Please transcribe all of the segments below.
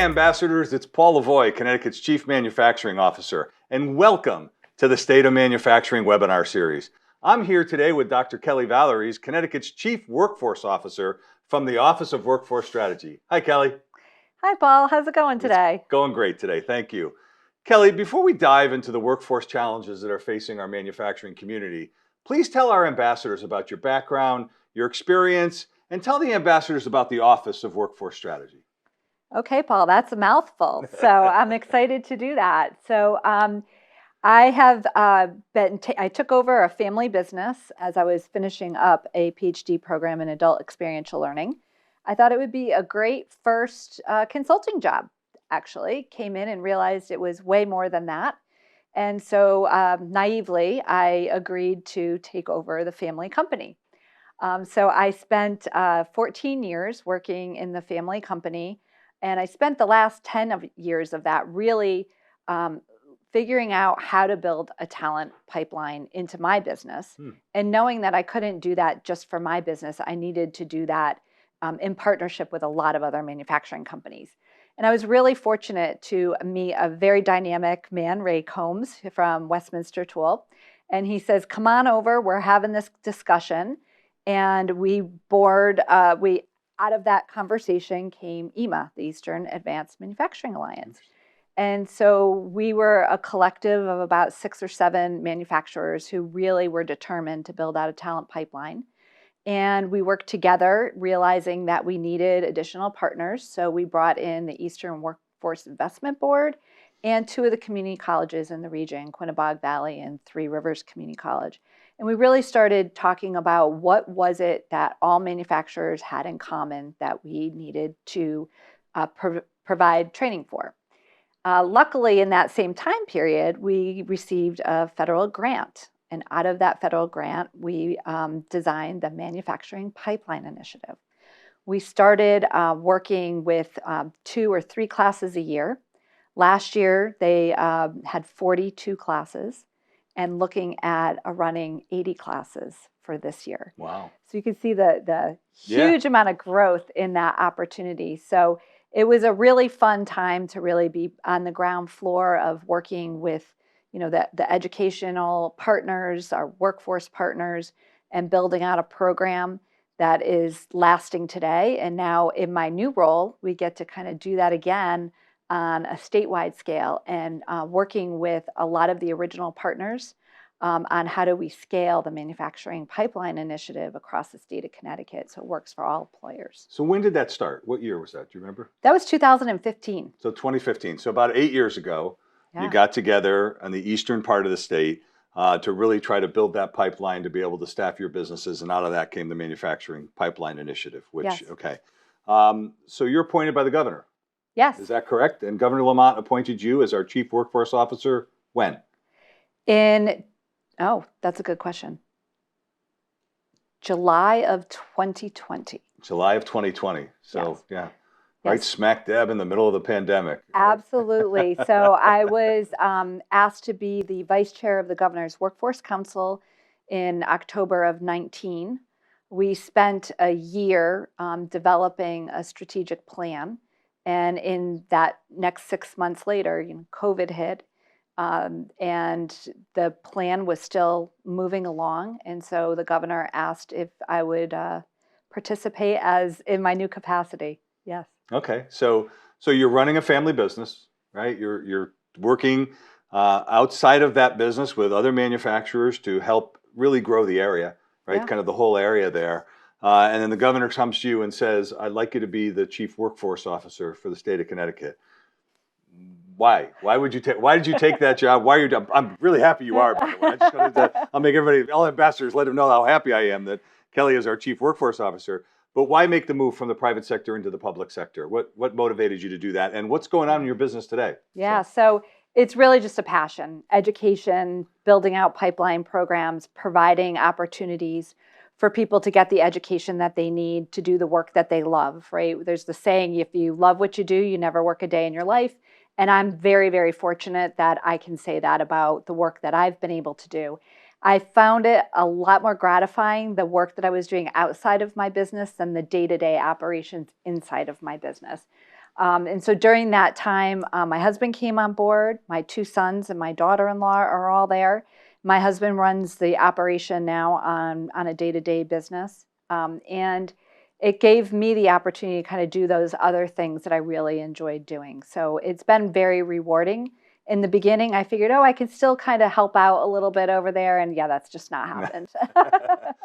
Ambassadors, it's Paul Lavoie, Connecticut's Chief Manufacturing Officer, and welcome to the State of Manufacturing webinar series. I'm here today with Dr. Kelly Valeries, Connecticut's Chief Workforce Officer from the Office of Workforce Strategy. Hi, Kelly. Hi, Paul. How's it going today? It's going great today. Thank you. Kelly, before we dive into the workforce challenges that are facing our manufacturing community, please tell our ambassadors about your background, your experience, and tell the ambassadors about the Office of Workforce Strategy. Okay, Paul, that's a mouthful. So I'm excited to do that. So I took over a family business as I was finishing up a PhD program in adult experiential learning. I thought it would be a great first consulting job, actually. Came in and realized it was way more than that. And so naively, I agreed to take over the family company. So I spent 14 years working in the family company. And I spent the last 10 years of that really figuring out how to build a talent pipeline into my business. And knowing that I couldn't do that just for my business, I needed to do that in partnership with a lot of other manufacturing companies. And I was really fortunate to meet a very dynamic man, Ray Combs from Westminster Tool. And he says, come on over, we're having this discussion. And out of that conversation came EMA, the Eastern Advanced Manufacturing Alliance. And so we were a collective of about 6 or 7 manufacturers who really were determined to build out a talent pipeline. And we worked together, realizing that we needed additional partners. So we brought in the Eastern Workforce Investment Board and 2 of the community colleges in the region, Quinebaug Valley and Three Rivers Community College. And we really started talking about what was it that all manufacturers had in common that we needed to provide training for. Luckily, in that same time period, we received a federal grant. And out of that federal grant, we designed the Manufacturing Pipeline Initiative. We started working with 2 or 3 classes a year. Last year, they had 42 classes. And looking at running 80 classes for this year. Wow. So you can see the huge amount of growth in that opportunity. So it was a really fun time to really be on the ground floor of working with, the educational partners, our workforce partners, and building out a program that is lasting today. And now in my new role, we get to kind of do that again on a statewide scale and working with a lot of the original partners on how do we scale the Manufacturing Pipeline Initiative across the state of Connecticut so it works for all employers. So when did that start? What year was that? Do you remember? That was 2015. So 2015. So about 8 years ago, you got together on the eastern part of the state to really try to build that pipeline to be able to staff your businesses. And out of that came the Manufacturing Pipeline Initiative, which, so you're appointed by the governor. Yes. Is that correct? And Governor Lamont appointed you as our Chief Workforce Officer when? That's a good question. July of 2020. July of 2020. So, right smack dab in the middle of the pandemic. Absolutely. So I was asked to be the vice chair of the Governor's Workforce Council in October of 19. We spent a year developing a strategic plan. And in that next 6 months later, COVID hit, and the plan was still moving along. And so the governor asked if I would participate as in my new capacity. Yes. Okay. So you're running a family business, right? You're working outside of that business with other manufacturers to help really grow the area, right? Kind of the whole area there. And then the governor comes to you and says, I'd like you to be the Chief Workforce Officer for the state of Connecticut. Why? Why did you take that job? I'm really happy you are, by the way. I'll make all ambassadors, let them know how happy I am that Kelly is our Chief Workforce Officer. But why make the move from the private sector into the public sector? What motivated you to do that? And what's going on in your business today? So it's really just a passion. Education, building out pipeline programs, providing opportunities for people to get the education that they need to do the work that they love, right? There's the saying, if you love what you do, you never work a day in your life. And I'm very, very fortunate that I can say that about the work that I've been able to do. I found it a lot more gratifying, the work that I was doing outside of my business than the day-to-day operations inside of my business. And so during that time, my husband came on board. My 2 sons and my daughter-in-law are all there. My husband runs the operation now on a day-to-day business. And it gave me the opportunity to kind of do those other things that I really enjoyed doing. So it's been very rewarding. In the beginning, I figured, I can still kind of help out a little bit over there. And yeah, that's just not happened.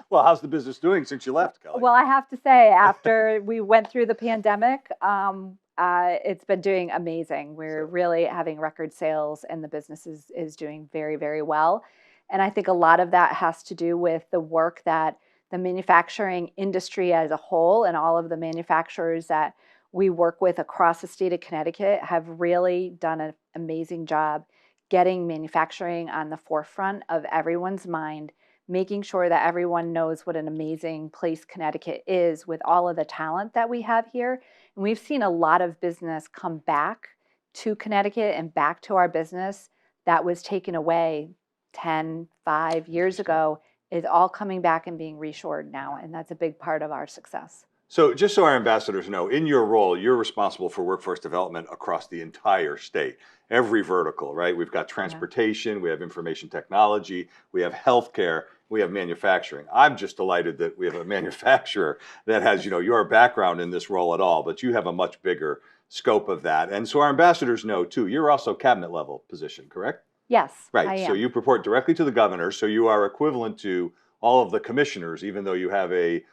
Well, how's the business doing since you left, Kelly? Well, I have to say, after we went through the pandemic, it's been doing amazing. We're really having record sales, and the business is doing very, very well. And I think a lot of that has to do with the work that the manufacturing industry as a whole and all of the manufacturers that we work with across the state of Connecticut have really done an amazing job getting manufacturing on the forefront of everyone's mind, making sure that everyone knows what an amazing place Connecticut is with all of the talent that we have here. And we've seen a lot of business come back to Connecticut and back to our business that was taken away 5 years ago, is all coming back and being reshored now. And that's a big part of our success. So just so our ambassadors know, in your role, you're responsible for workforce development across the entire state, every vertical, right? We've got transportation, we have information technology, we have healthcare, we have manufacturing. I'm just delighted that we have a manufacturer that has, your background in this role at all, but you have a much bigger scope of that. And so our ambassadors know too, you're also cabinet level position, correct? Yes, right. I am. So you report directly to the governor. So you are equivalent to all of the commissioners, even though you have a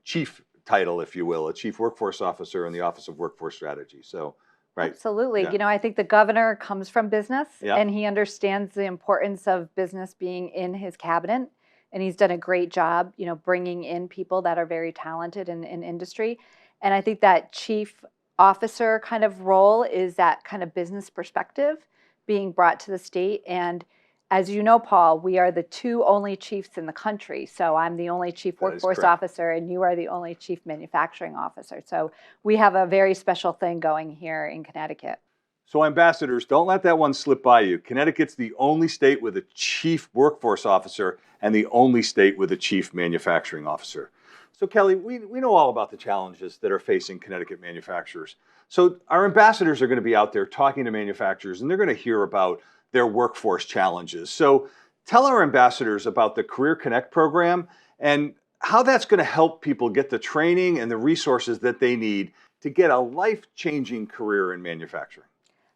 chief title, if you will, a chief workforce officer in the Office of Workforce Strategy. So, right. Absolutely. Yeah. I think the governor comes from business, Yeah. and he understands the importance of business being in his cabinet. And he's done a great job, bringing in people that are very talented in industry. And I think that chief officer kind of role is that kind of business perspective being brought to the state. And as you know, Paul, we are the 2 only chiefs in the country. So I'm the only chief workforce officer, and you are the only chief manufacturing officer. So we have a very special thing going here in Connecticut. So ambassadors, don't let that one slip by you. Connecticut's the only state with a chief workforce officer and the only state with a chief manufacturing officer. So Kelly, we know all about the challenges that are facing Connecticut manufacturers. So our ambassadors are going to be out there talking to manufacturers, and they're going to hear about their workforce challenges. So tell our ambassadors about the Career Connect program and how that's going to help people get the training and the resources that they need to get a life-changing career in manufacturing.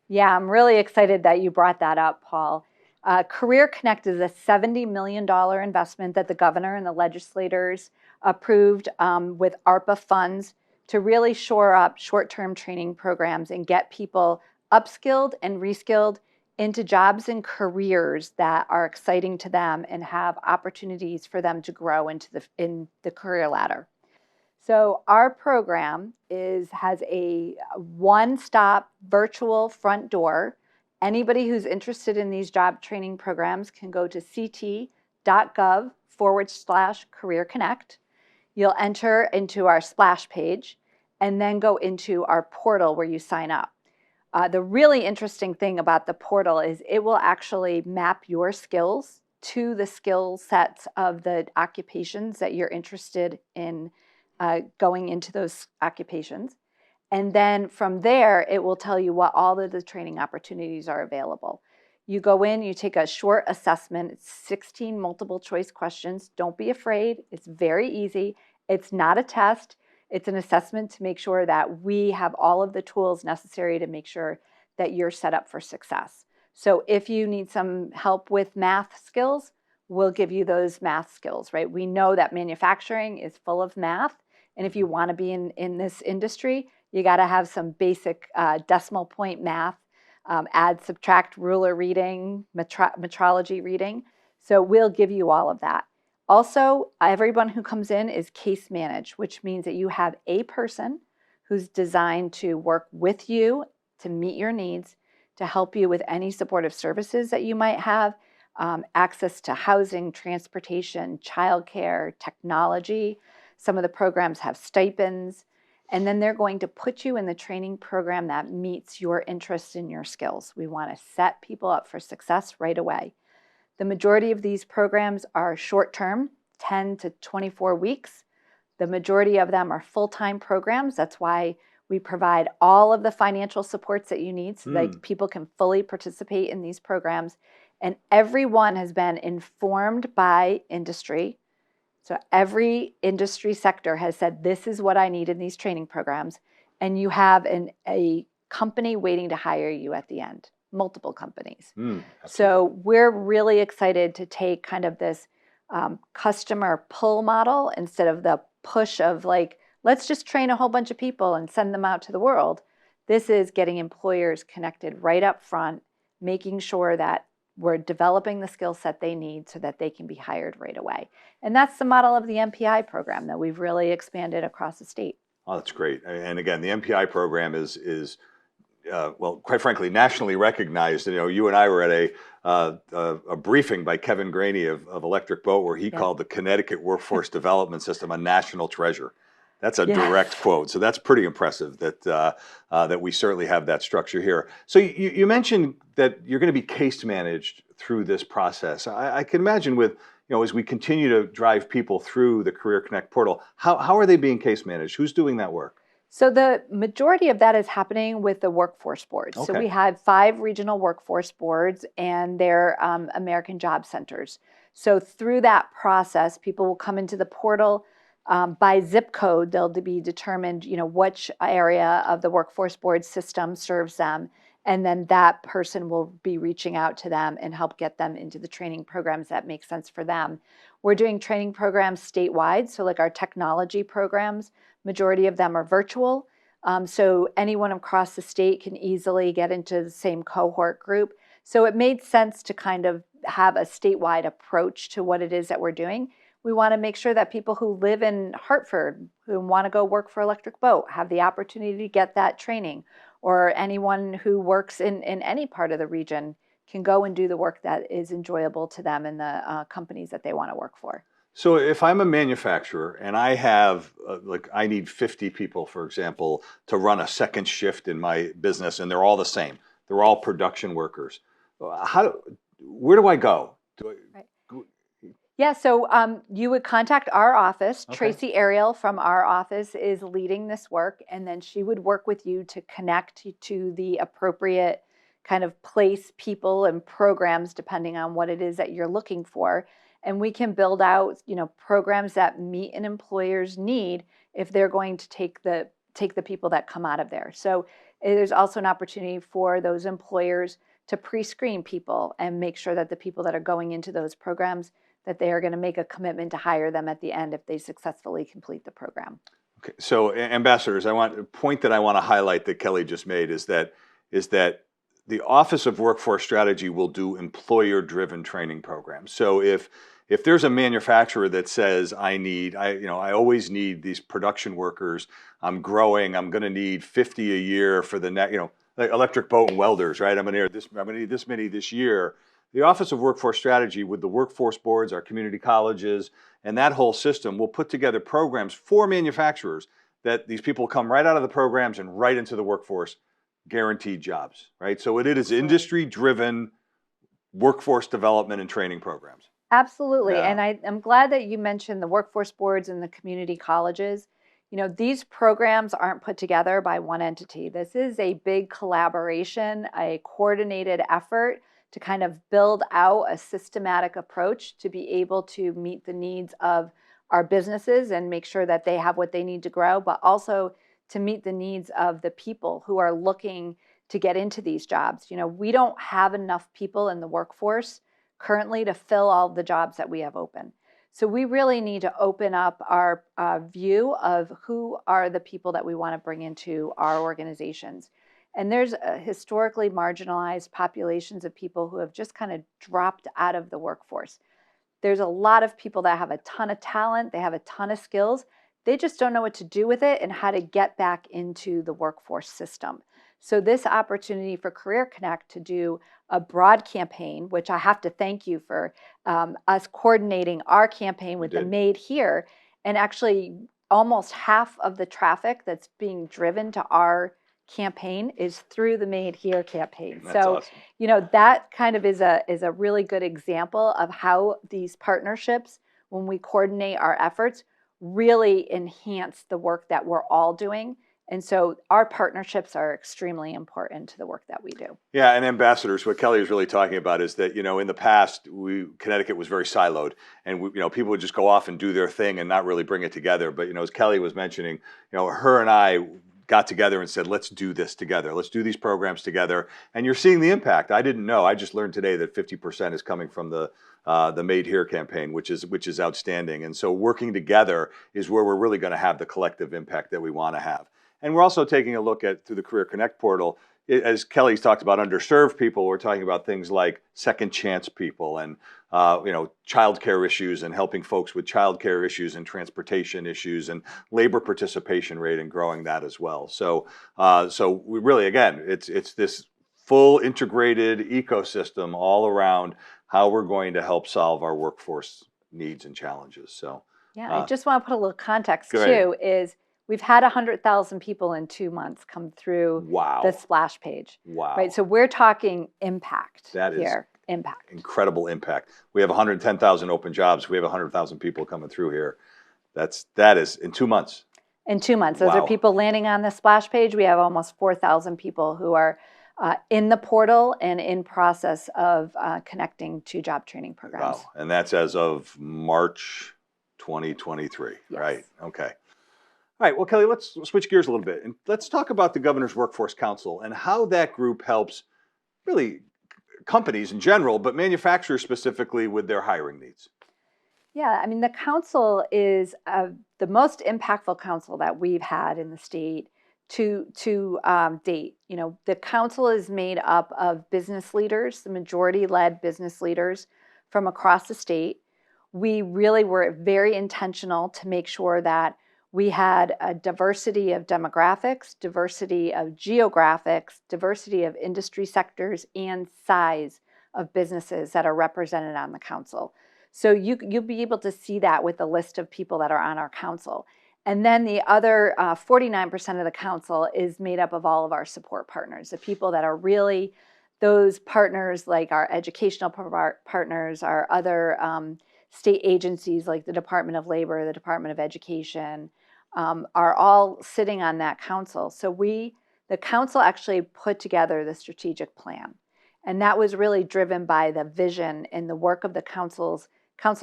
Yeah, I'm really excited that you brought that up, Paul. Career Connect is a $70 million investment that the governor and the legislators approved with ARPA funds to really shore up short-term training programs and get people upskilled and reskilled into jobs and careers that are exciting to them and have opportunities for them to grow in the career ladder. So our program has a one-stop virtual front door. Anybody who's interested in these job training programs can go to ct.gov/Career Connect. You'll enter into our splash page and then go into our portal where you sign up. The really interesting thing about the portal is it will actually map your skills to the skill sets of the occupations that you're interested in going into those occupations. And then from there, it will tell you what all of the training opportunities are available. You go in, you take a short assessment. It's 16 multiple choice questions. Don't be afraid. It's very easy. It's not a test. It's an assessment to make sure that we have all of the tools necessary to make sure that you're set up for success. So if you need some help with math skills, we'll give you those math skills, right? We know that manufacturing is full of math. And if you want to be in this industry, you got to have some basic decimal point math, add, subtract, ruler reading, metrology reading. So we'll give you all of that. Also, everyone who comes in is case managed, which means that you have a person who's designed to work with you to meet your needs, to help you with any supportive services that you might have, access to housing, transportation, childcare, technology. Some of the programs have stipends, and then they're going to put you in the training program that meets your interests and your skills. We want to set people up for success right away. The majority of these programs are short-term, 10 to 24 weeks. The majority of them are full-time programs. That's why We provide all of the financial supports that you need so that Mm. people can fully participate in these programs. And everyone has been informed by industry. So every industry sector has said, this is what I need in these training programs. And you have a company waiting to hire you at the end, multiple companies. Absolutely. So we're really excited to take kind of this customer pull model instead of the push of like, let's just train a whole bunch of people and send them out to the world. This is getting employers connected right up front, making sure that we're developing the skill set they need so that they can be hired right away. And that's the model of the MPI program that we've really expanded across the state. Oh, that's great. And again, the MPI program is well, quite frankly, nationally recognized. You know, you and I were at a briefing by Kevin Graney of Electric Boat, where he called the Connecticut Workforce Development System a national treasure. That's a direct quote. So that's pretty impressive that that we certainly have that structure here. So you mentioned that you're going to be case managed through this process. I can imagine with, you know, as we continue to drive people through the Career Connect portal, how are they being case managed? Who's doing that work? So the majority of that is happening with the workforce boards. Okay. So we have 5 regional workforce boards, and they're American Job Centers. So through that process, people will come into the portal. By zip code, they'll be determined, you know, which area of the workforce board system serves them. And then that person will be reaching out to them and help get them into the training programs that make sense for them. We're doing training programs statewide. So like our technology programs, majority of them are virtual. So anyone across the state can easily get into the same cohort group. So it made sense to kind of have a statewide approach to what it is that we're doing. We want to make sure that people who live in Hartford, who want to go work for Electric Boat, have the opportunity to get that training, or anyone who works in any part of the region can go and do the work that is enjoyable to them and the companies that they want to work for. So if I'm a manufacturer and I have, like, I need 50 people, for example, to run a second shift in my business, and they're all the same, they're all production workers. Where do I go? Yeah, so you would contact our office. Okay. Tracy Ariel from our office is leading this work, and then she would work with you to connect to the appropriate kind of place, people, and programs depending on what it is that you're looking for. And we can build out, you know, programs that meet an employer's need if they're going to take the people that come out of there. So there's also an opportunity for those employers to pre-screen people and make sure that the people that are going into those programs, that they are going to make a commitment to hire them at the end if they successfully complete the program. Okay. So ambassadors, a point that I want to highlight that Kelly just made is that the Office of Workforce Strategy will do employer-driven training programs. So if there's a manufacturer that says I always need these production workers, I'm growing, I'm going to need 50 a year for the next, like Electric Boat and welders, right? I'm going to need this many this year. The Office of Workforce Strategy, with the workforce boards, our community colleges, and that whole system, will put together programs for manufacturers that these people come right out of the programs and right into the workforce, guaranteed jobs, right? So it is industry-driven workforce development and training programs. Absolutely. Yeah. And I'm glad that you mentioned the workforce boards and the community colleges. You know, these programs aren't put together by one entity. This is a big collaboration, a coordinated effort to kind of build out a systematic approach to be able to meet the needs of our businesses and make sure that they have what they need to grow, but also to meet the needs of the people who are looking to get into these jobs. You know, we don't have enough people in the workforce currently to fill all the jobs that we have open. So we really need to open up our view of who are the people that we want to bring into our organizations. And there's historically marginalized populations of people who have just kind of dropped out of the workforce. There's a lot of people that have a ton of talent, they have a ton of skills, they just don't know what to do with it and how to get back into the workforce system. So this opportunity for Career Connect to do a broad campaign, which I have to thank you for us coordinating our campaign with the Made Here, and actually almost half of the traffic that's being driven to our campaign is through the Made Here campaign. That's awesome. You know, that kind of is a really good example of how these partnerships, when we coordinate our efforts, really enhance the work that we're all doing And so our partnerships are extremely important to the work that we do. Yeah, and ambassadors, what Kelly is really talking about is that, in the past, Connecticut was very siloed, and people would just go off and do their thing and not really bring it together. But, as Kelly was mentioning, her and I got together and said, let's do this together. Let's do these programs together. And you're seeing the impact. I didn't know. I just learned today that 50% is coming from the Made Here campaign, which is outstanding. And so working together is where we're really going to have the collective impact that we want to have. And we're also taking a look at, through the Career Connect portal, as Kelly's talked about underserved people, we're talking about things like second chance people and childcare issues and helping folks with childcare issues and transportation issues and labor participation rate and growing that as well. So we really, again, it's this full integrated ecosystem all around how we're going to help solve our workforce needs and challenges. So I just want to put a little context great. too. Is we've had 100,000 people in 2 months come through the splash page. Wow. Right. So we're talking impact that here. Is impact. Incredible impact. We have 110,000 open jobs. We have 100,000 people coming through here. That is in 2 months. In 2 months. Those are people landing on the splash page. We have almost 4,000 people who are in the portal and in process of connecting to job training programs. Wow. And that's as of March 2023, yes. Right? Okay. All right, well, Kelly, let's switch gears a little bit and let's talk about the Governor's Workforce Council and how that group helps really companies in general, but manufacturers specifically with their hiring needs. Yeah, I mean, the council is the most impactful council that we've had in the state to date. The council is made up of business leaders, the majority-led business leaders from across the state. We really were very intentional to make sure that we had a diversity of demographics, diversity of geographics, diversity of industry sectors, and size of businesses that are represented on the council. So you'll be able to see that with the list of people that are on our council. And then the other 49% of the council is made up of all of our support partners, the people that are really those partners like our educational partners, our other state agencies like the Department of Labor, the Department of Education, are all sitting on that council. So the council actually put together the strategic plan. And that was really driven by the vision and the work of the council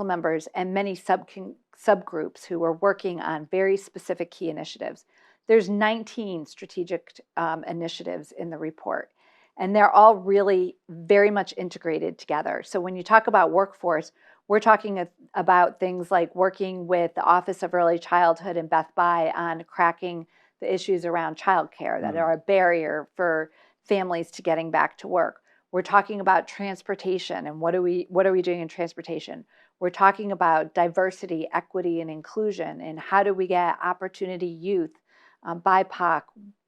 members and many subgroups who were working on very specific key initiatives. There's 19 strategic initiatives in the report, and they're all really very much integrated together. So when you talk about workforce, we're talking about things like working with the Office of Early Childhood in Beth Bay on cracking the issues around childcare that are a barrier for families to getting back to work. We're talking about transportation and what are we doing in transportation? We're talking about diversity, equity, and inclusion, and how do we get opportunity youth, BIPOC,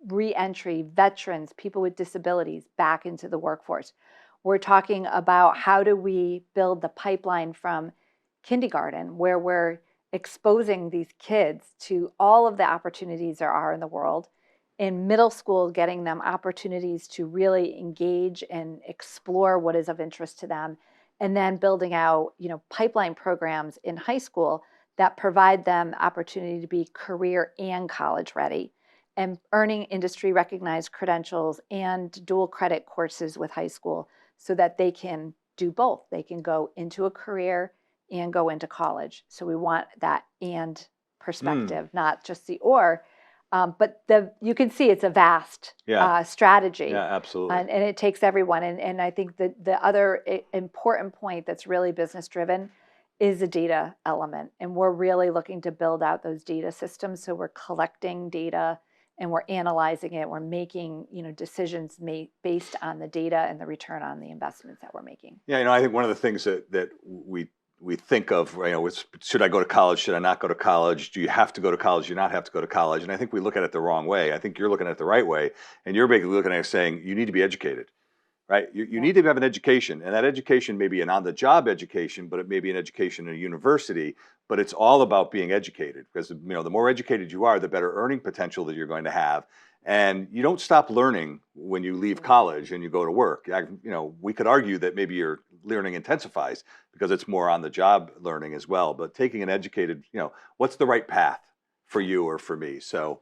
re-entry, veterans, people with disabilities back into the workforce. We're talking about how do we build the pipeline from kindergarten, where we're exposing these kids to all of the opportunities there are in the world. In middle school, getting them opportunities to really engage and explore what is of interest to them. And then building out, pipeline programs in high school that provide them opportunity to be career and college ready, and earning industry recognized credentials and dual credit courses with high school so that they can do both. They can go into a career and go into college. So we want that and perspective, not just the or. But you can see it's a vast strategy. Yeah, absolutely. And it takes everyone. And I think that the other important point that's really business driven is the data element. And we're really looking to build out those data systems. So we're collecting data and we're analyzing it. We're making decisions based on the data and the return on the investments that we're making. Yeah, I think one of the things that we think of, should I go to college? Should I not go to college? Do you have to go to college? Do you not have to go to college? And I think we look at it the wrong way. I think you're looking at it the right way. And you're basically looking at it saying you need to be educated, right? You need to have an education. And that education may be an on-the-job education, but it may be an education in a university. But it's all about being educated because, the more educated you are, the better earning potential that you're going to have. And you don't stop learning when you leave college and you go to work. We could argue that maybe your learning intensifies because it's more on the job learning as well. But taking an educated, what's the right path for you or for me? So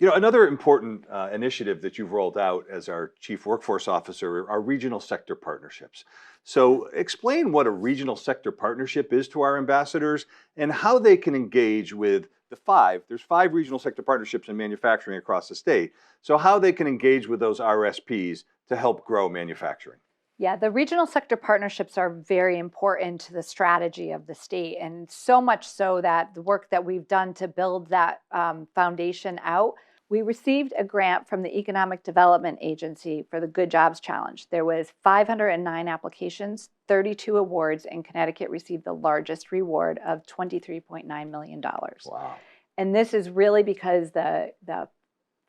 Another important initiative that you've rolled out as our Chief Workforce Officer are regional sector partnerships. So explain what a regional sector partnership is to our ambassadors and how they can engage with there's 5 regional sector partnerships in manufacturing across the state. So how they can engage with those RSPs to help grow manufacturing. Yeah, the regional sector partnerships are very important to the strategy of the state, and so much so that the work that we've done to build that foundation out, we received a grant from the Economic Development Agency for the Good Jobs Challenge. There was 509 applications, 32 awards, and Connecticut received the largest reward of $23.9 million. Wow. And this is really because the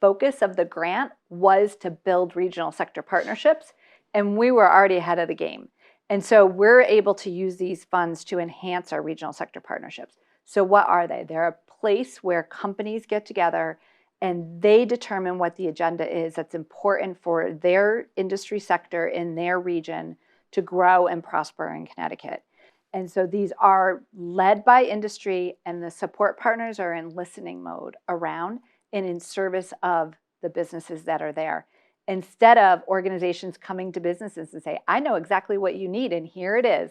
focus of the grant was to build regional sector partnerships, and we were already ahead of the game. And so we're able to use these funds to enhance our regional sector partnerships. So what are they? They're a place where companies get together and they determine what the agenda is that's important for their industry sector in their region to grow and prosper in Connecticut. And so these are led by industry, and the support partners are in listening mode around and in service of the businesses that are there. Instead of organizations coming to businesses and say, I know exactly what you need and here it is.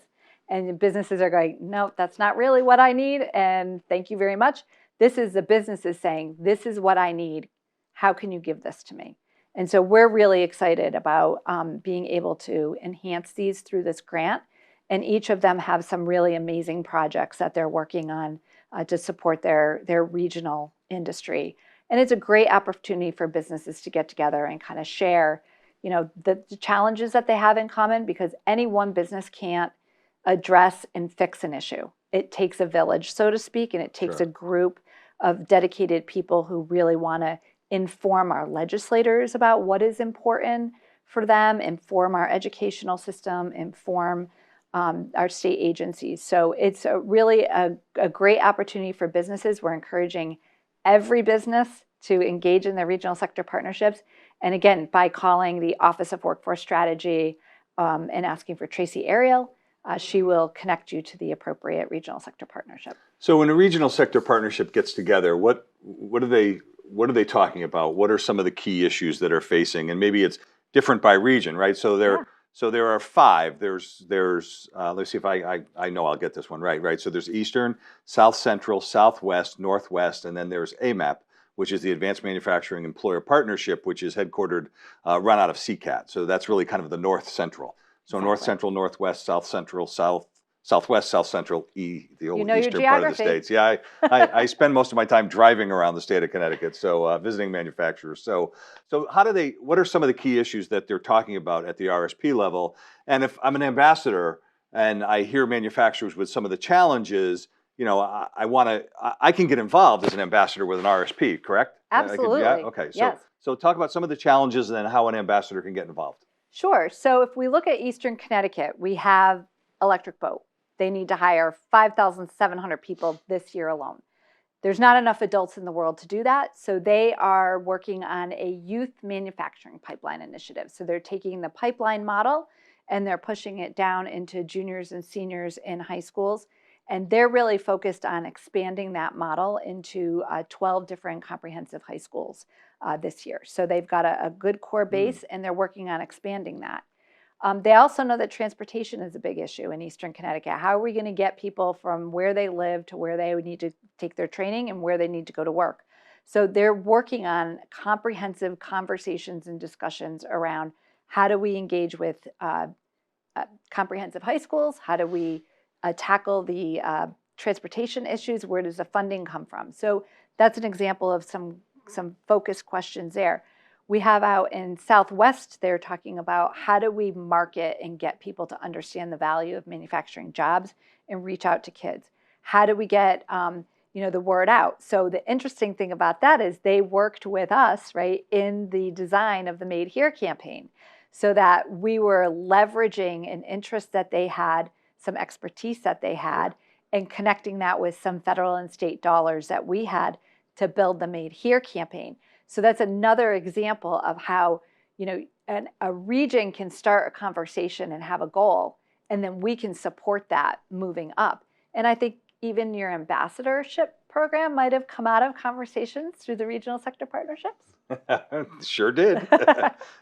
And the businesses are going, no, that's not really what I need, and thank you very much. This is the businesses saying, this is what I need. How can you give this to me? And so we're really excited about being able to enhance these through this grant. And each of them have some really amazing projects that they're working on to support their regional industry. And it's a great opportunity for businesses to get together and kind of share, the challenges that they have in common, because any one business can't address and fix an issue. It takes a village, so to speak, and it takes a group of dedicated people who really want to inform our legislators about what is important for them, inform our educational system, inform our state agencies. So it's really a great opportunity for businesses. We're encouraging every business to engage in their regional sector partnerships. And again, by calling the Office of Workforce Strategy and asking for Tracy Ariel, she will connect you to the appropriate regional sector partnership. So when a regional sector partnership gets together, what are they talking about? What are some of the key issues that are facing? And maybe it's different by region, right? So there are 5. There's let's see if I know I'll get this one right. So there's Eastern, South Central, Southwest, Northwest, and then there's AMAP, which is the Advanced Manufacturing Employer Partnership, which is headquartered, run out of CCAT. So that's really kind of the North Central. So exactly. North Central, Northwest, South Central, Southwest, South Central, the old eastern part of the states. Yeah, I spend most of my time driving around the state of Connecticut, so visiting manufacturers. So what are some of the key issues that they're talking about at the RSP level? And if I'm an ambassador and I hear manufacturers with some of the challenges, I can get involved as an ambassador with an RSP, correct? Absolutely. Okay. So talk about some of the challenges and then how an ambassador can get involved. Sure. So if we look at Eastern Connecticut, we have Electric Boat. They need to hire 5,700 people this year alone. There's not enough adults in the world to do that. So they are working on a youth manufacturing pipeline initiative. So they're taking the pipeline model and they're pushing it down into juniors and seniors in high schools. And they're really focused on expanding that model into 12 different comprehensive high schools this year. So they've got a good core base and they're working on expanding that. They also know that transportation is a big issue in Eastern Connecticut. How are we going to get people from where they live to where they would need to take their training and where they need to go to work? So they're working on comprehensive conversations and discussions around how do we engage with comprehensive high schools? How do we tackle the transportation issues? Where does the funding come from? So that's an example of some focused questions there. We have out in Southwest, they're talking about how do we market and get people to understand the value of manufacturing jobs and reach out to kids? How do we get the word out? So the interesting thing about that is they worked with us, right, in the design of the Made Here campaign, so that we were leveraging an interest that they had, some expertise that they had, and connecting that with some federal and state dollars that we had to build the Made Here campaign. So that's another example of how, a region can start a conversation and have a goal, and then we can support that moving up. And I think even your ambassadorship program might have come out of conversations through the regional sector partnerships. Sure did.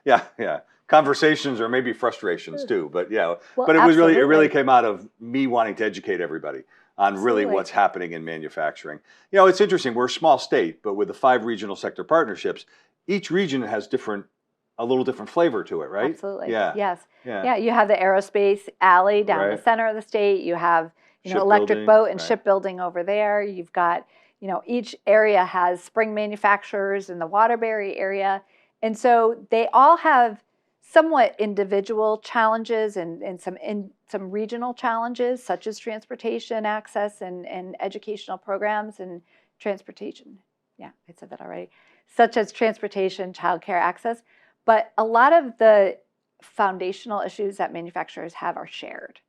Yeah. Conversations or maybe frustrations too, but yeah. Well, But it absolutely. really came out of me wanting to educate everybody on really Absolutely. what's happening in manufacturing. You know, it's interesting. We're a small state, but with the 5 regional sector partnerships, each region has a little different flavor to it, right? Absolutely. Yeah. Yes. Yeah. Yeah. You have the aerospace alley down the Right. center of the state. You have, electric Shipbuilding. boat and Right. shipbuilding over there. You've got, each area has spring manufacturers in the Waterbury area. And so they all have somewhat individual challenges and some regional challenges, such as transportation access and educational programs and transportation. Yeah, I said that already. Such as transportation, childcare access. But a lot of the foundational issues that manufacturers have are shared,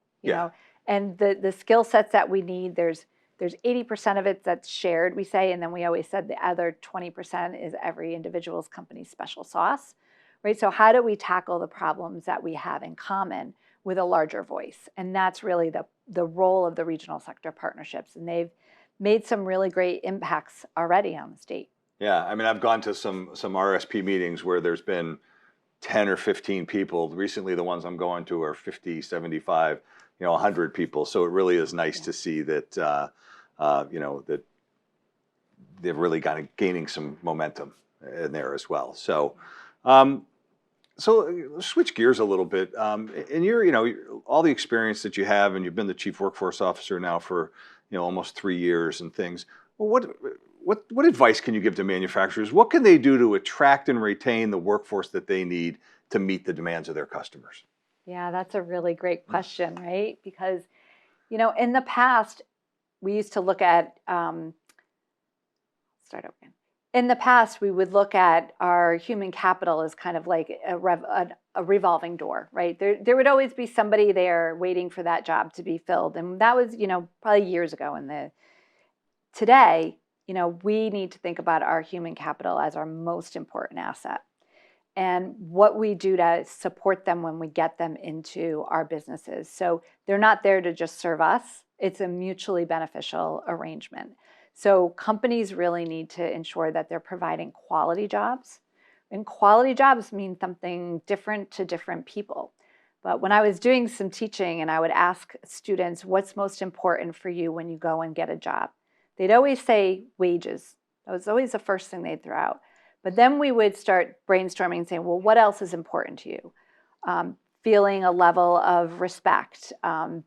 and the skill sets that we need, there's 80% of it that's shared, we say, and then we always said the other 20% is every individual's company's special sauce, right? So how do we tackle the problems that we have in common with a larger voice? And that's really the role of the regional sector partnerships, and they've made some really great impacts already on the state. Yeah, I mean, I've gone to some RSP meetings where there's been 10 or 15 people. Recently, the ones I'm going to are 50, 75, 100 people. So it really is nice to see that, that they've really kind of gaining some momentum in there as well. So, let's switch gears a little bit. In your, all the experience that you have, and you've been the chief workforce officer now for, almost 3 years and things. Well, what advice can you give to manufacturers? What can they do to attract and retain the workforce that they need to meet the demands of their customers? Yeah, that's a really great question, right? Because, in the past, we used to look at, start over again. In the past, we would look at our human capital as kind of like a revolving door, right? There would always be somebody there waiting for that job to be filled. And that was, probably years ago. Today, we need to think about our human capital as our most important asset and what we do to support them when we get them into our businesses. So they're not there to just serve us. It's a mutually beneficial arrangement. So companies really need to ensure that they're providing quality jobs. And quality jobs mean something different to different people. But when I was doing some teaching and I would ask students, what's most important for you when you go and get a job? They'd always say wages. That was always the first thing they'd throw out. But then we would start brainstorming and saying, well, what else is important to you? Feeling a level of respect,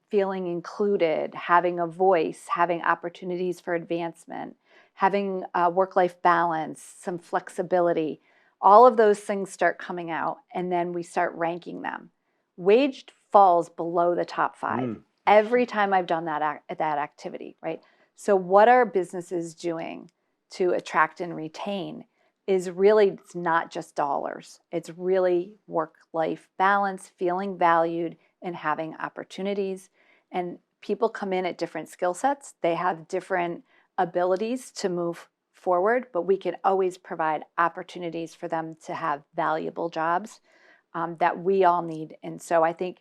feeling included, having a voice, having opportunities for advancement, having a work-life balance, some flexibility. All of those things start coming out, and then we start ranking them. Wage falls below the top 5 every time I've done that activity, right? So what are businesses doing to attract and retain is really, it's not just dollars. It's really work-life balance, feeling valued, and having opportunities. And people come in at different skill sets. They have different abilities to move forward, but we can always provide opportunities for them to have valuable jobs that we all need. And so I think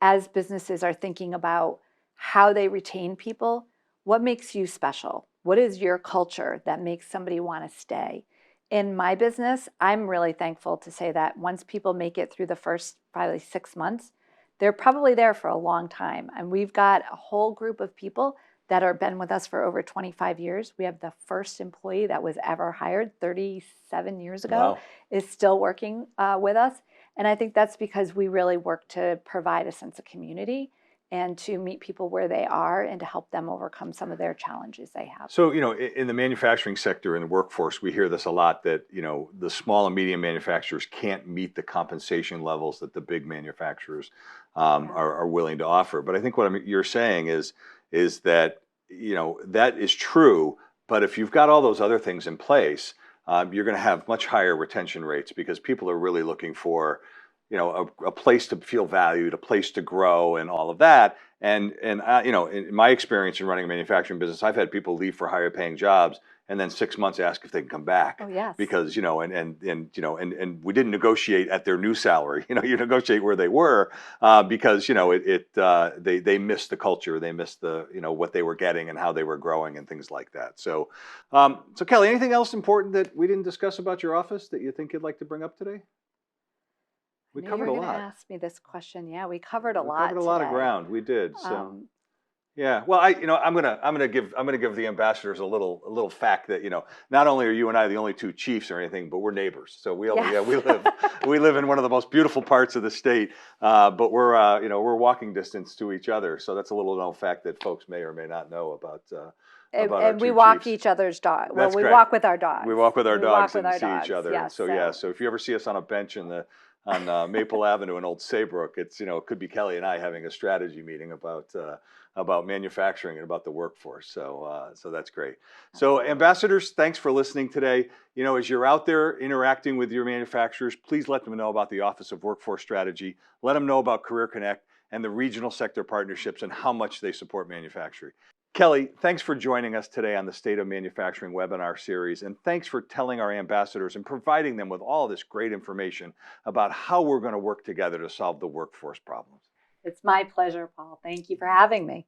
as businesses are thinking about how they retain people, what makes you special? What is your culture that makes somebody want to stay? In my business, I'm really thankful to say that once people make it through the first probably 6 months, they're probably there for a long time. And we've got a whole group of people that have been with us for over 25 years. We have the first employee that was ever hired 37 years ago. Wow. Is still working with us. And I think that's because we really work to provide a sense of community and to meet people where they are and to help them overcome some of their challenges they have. So, in the manufacturing sector, in the workforce, we hear this a lot that, the small and medium manufacturers can't meet the compensation levels that the big manufacturers are willing to offer. But I think what you're saying is that, that is true. But if you've got all those other things in place, you're going to have much higher retention rates because people are really looking for, a place to feel valued, a place to grow, and all of that. And you know, in my experience in running a manufacturing business, I've had people leave for higher paying jobs and then 6 months ask if they can come back. Oh, yes. Because, you know, and you know, and we didn't negotiate at their new salary. You know, you negotiate where they were because, you know, they missed the culture, they missed the, you know, what they were getting and how they were growing and things like that. So, so Kelly, anything else important that we didn't discuss about your office that you think you'd like to bring up today? We covered a lot. Ask me this question. Yeah, we covered a lot. Covered a lot of today. ground. We did. So. Yeah, well, you know, I'm gonna give the ambassadors a little fact that, you know, not only are you and I the only two chiefs or anything, but we're neighbors. So we live in one of the most beautiful parts of the state, but we're you know, we're walking distance to each other. So that's a little known fact that folks may or may not know about. And we walk each other's dog. Well, we walk with our dogs. We walk with our dogs and see each other. Yes, so yeah, so if you ever see us on a bench on Maple Avenue in Old Saybrook, it's, you know, it could be Kelly and I having a strategy meeting about manufacturing and about the workforce. So so that's great. So ambassadors, thanks for listening today. You know, as you're out there interacting with your manufacturers, please let them know about the Office of Workforce Strategy. Let them know about Career Connect and the regional sector partnerships and how much they support manufacturing. Kelly, thanks for joining us today on the State of Manufacturing webinar series, and thanks for telling our ambassadors and providing them with all this great information about how we're going to work together to solve the workforce problems. It's my pleasure, Paul. Thank you for having me.